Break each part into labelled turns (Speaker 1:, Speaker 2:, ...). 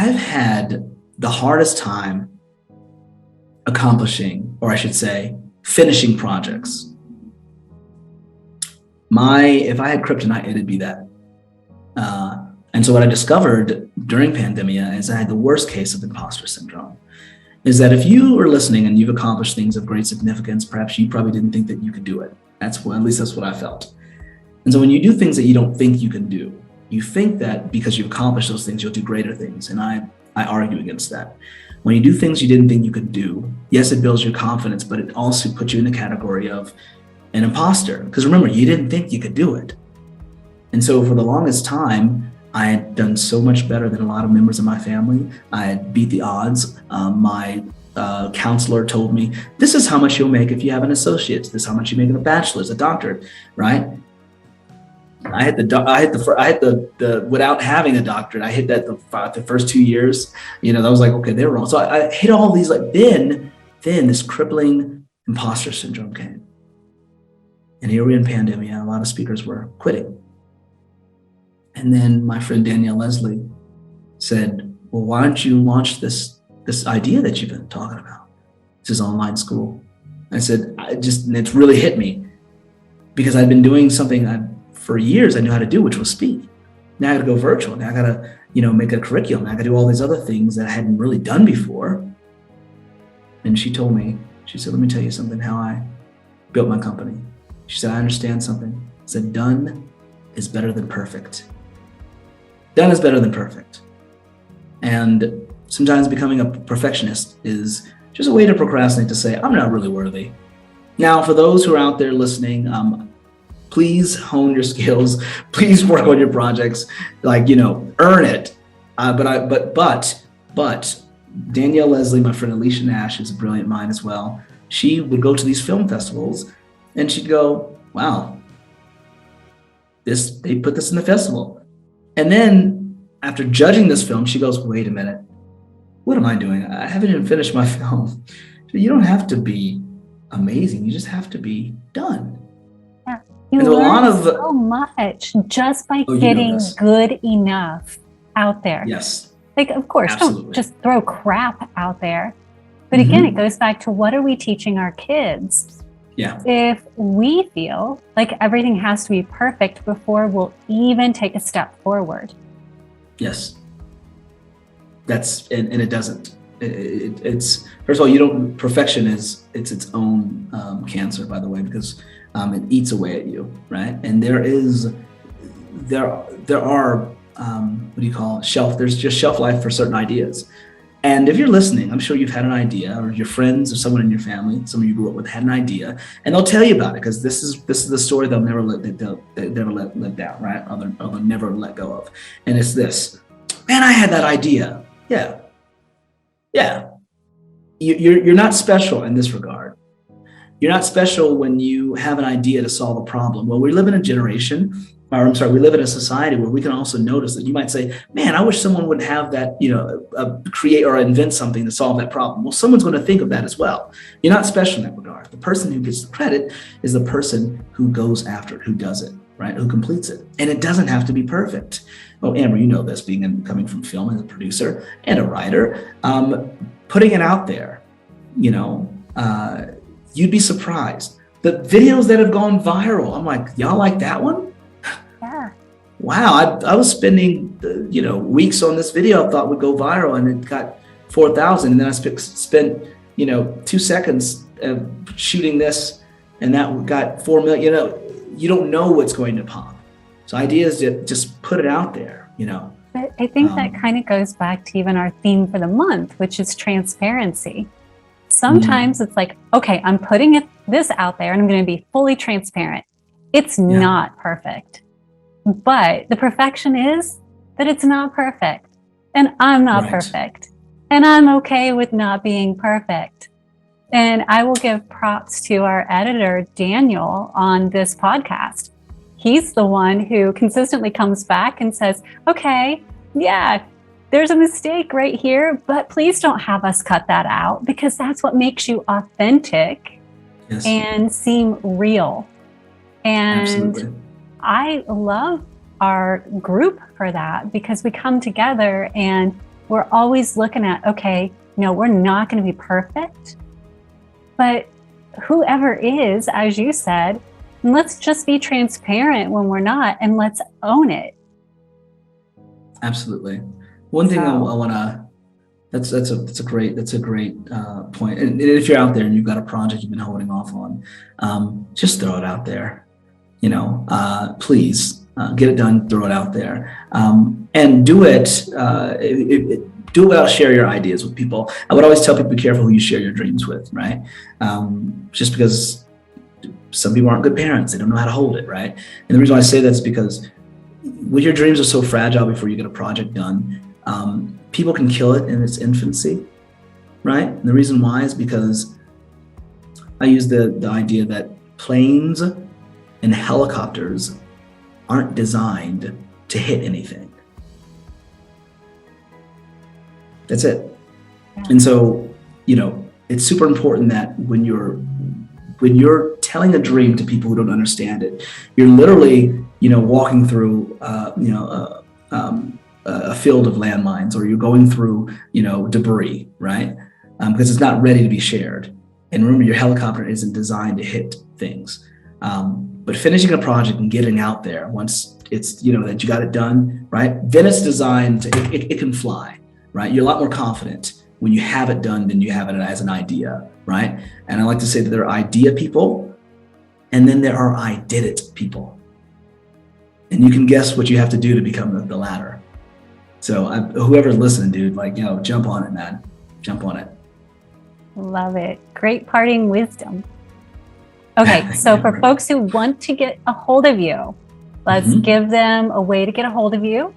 Speaker 1: I've had the hardest time accomplishing, or I should say, finishing projects. If I had kryptonite, it'd be that. And so what I discovered during pandemia is I had the worst case of imposter syndrome. Is that if you are listening and you've accomplished things of great significance, perhaps you probably didn't think that you could do it. At least that's what I felt. And so when you do things that you don't think you can do, you think that because you've accomplished those things, you'll do greater things. And I argue against that. When you do things you didn't think you could do, yes, it builds your confidence, but it also puts you in the category of an imposter. Because remember, you didn't think you could do it. And so for the longest time, I had done so much better than a lot of members of my family. I had beat the odds. My counselor told me, this is how much you'll make if you have an associate's. This is how much you make in a bachelor's, a doctorate, right? I had the without having a doctorate, I hit that the first 2 years. That was like, okay, they were wrong. So I hit all these, then this crippling imposter syndrome came. And here we're in pandemic. A lot of speakers were quitting. And then my friend Danielle Leslie said, well, why don't you launch this idea that you've been talking about? This is online school. I said, and it's really hit me because I'd been doing something for years I knew how to do, which was speak. Now I got to go virtual. Now I got to, make a curriculum. I got to do all these other things that I hadn't really done before. And she told me, she said, let me tell you something, how I built my company. She said, I understand something. I said, done is better than perfect. Done is better than perfect. And sometimes becoming a perfectionist is just a way to procrastinate, to say, I'm not really worthy. Now, for those who are out there listening, please hone your skills. Please work on your projects, earn it. But Danielle Leslie, my friend Alicia Nash, is a brilliant mind as well. She would go to these film festivals and she'd go, wow, they put this in the festival. And then after judging this film, she goes, wait a minute, what am I doing? I haven't even finished my film. You don't have to be amazing. You just have to be done.
Speaker 2: Yeah. You learn so much just by getting good enough out there.
Speaker 1: Yes.
Speaker 2: Of course,
Speaker 1: Absolutely.
Speaker 2: Don't just throw crap out there. But again, it goes back to what are we teaching our kids?
Speaker 1: Yeah.
Speaker 2: If we feel like everything has to be perfect before we'll even take a step forward.
Speaker 1: Yes. And it doesn't. It's first of all, perfection it's its own cancer, by the way, because it eats away at you, right? And there are what do you call it? There's just shelf life for certain ideas. And if you're listening, I'm sure you've had an idea, or your friends or someone in your family, someone you grew up with had an idea, and they'll tell you about it because this is the story they'll never let down, right? Or they'll never let go of. And it's this, man, I had that idea. Yeah. You're not special in this regard. You're not special when you have an idea to solve a problem. Well, we live in a society where we can also notice that you might say, man, I wish someone would have that, create or invent something to solve that problem. Well, someone's going to think of that as well. You're not special in that regard. The person who gets the credit is the person who goes after it, who does it, right? Who completes it. And it doesn't have to be perfect. Oh, Amber, you know this, coming from film as a producer and a writer, putting it out there, you'd be surprised. The videos that have gone viral, I'm like, y'all like that one?
Speaker 2: Yeah.
Speaker 1: Wow, I was spending, weeks on this video I thought would go viral, and it got 4,000. And then I spent 2 seconds shooting this, and that got 4 million. You don't know what's going to pop. So ideas, just put it out there,
Speaker 2: But I think that kind of goes back to even our theme for the month, which is transparency. Sometimes it's like, okay, I'm putting this out there and I'm going to be fully transparent. It's not perfect. But the perfection is that it's not perfect. And I'm not perfect. And I'm okay with not being perfect. And I will give props to our editor, Daniel, on this podcast. He's the one who consistently comes back and says, okay, yeah, there's a mistake right here, but please don't have us cut that out, because that's what makes you authentic and seem real. And
Speaker 1: Absolutely.
Speaker 2: I love our group for that, because we come together and we're always looking at, okay, no, we're not going to be perfect, but whoever is, as you said, let's just be transparent when we're not, and let's own it.
Speaker 1: Absolutely. One thing I want to, that's a great point. And if you're out there and you've got a project you've been holding off on, just throw it out there. Please get it done. Throw it out there, and do it. Do well. Share your ideas with people. I would always tell people, be careful who you share your dreams with. Right? Just because some people aren't good parents, they don't know how to hold it. Right? And the reason why I say that is because when your dreams are so fragile before you get a project done, people can kill it in its infancy, right? And the reason why is because I use the idea that planes and helicopters aren't designed to hit anything. That's it. Yeah. And so, it's super important that when you're telling a dream to people who don't understand it, you're literally, walking through, a field of landmines, or you're going through, debris, right? Because it's not ready to be shared. And remember, your helicopter isn't designed to hit things. But finishing a project and getting out there, once it's, that you got it done, right? Then it's designed to, it can fly, right? You're a lot more confident when you have it done than you have it as an idea, right? And I like to say that there are idea people, and then there are I did it people. And you can guess what you have to do to become the latter. So whoever's listening, dude, jump on it, man. Jump on it.
Speaker 2: Love it. Great parting wisdom. Okay, so for folks who want to get a hold of you, let's give them a way to get a hold of you.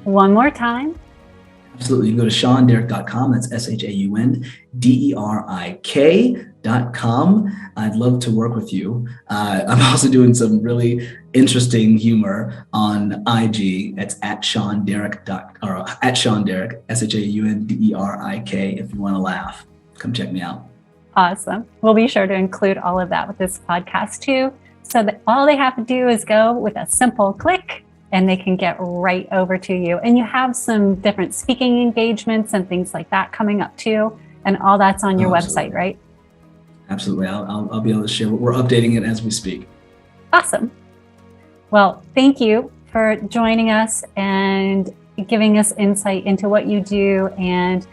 Speaker 2: One more time.
Speaker 1: Absolutely. You can go to SeanDerik.com. That's SeanDerik.com. I'd love to work with you. I'm also doing some really interesting humor on IG. It's at SeanDerik, SeanDerik, if you want to laugh. Come check me out.
Speaker 2: Awesome. We'll be sure to include all of that with this podcast too, so that all they have to do is go with a simple click and they can get right over to you. And you have some different speaking engagements and things like that coming up too. And all that's on your website, right?
Speaker 1: Absolutely. I'll be able to share. We're updating it as we speak.
Speaker 2: Awesome. Well, thank you for joining us and giving us insight into what you do. And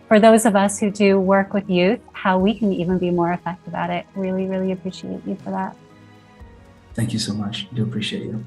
Speaker 2: for those of us who do work with youth, how we can even be more effective at it. Really, really appreciate you for that.
Speaker 1: Thank you so much. I do appreciate you.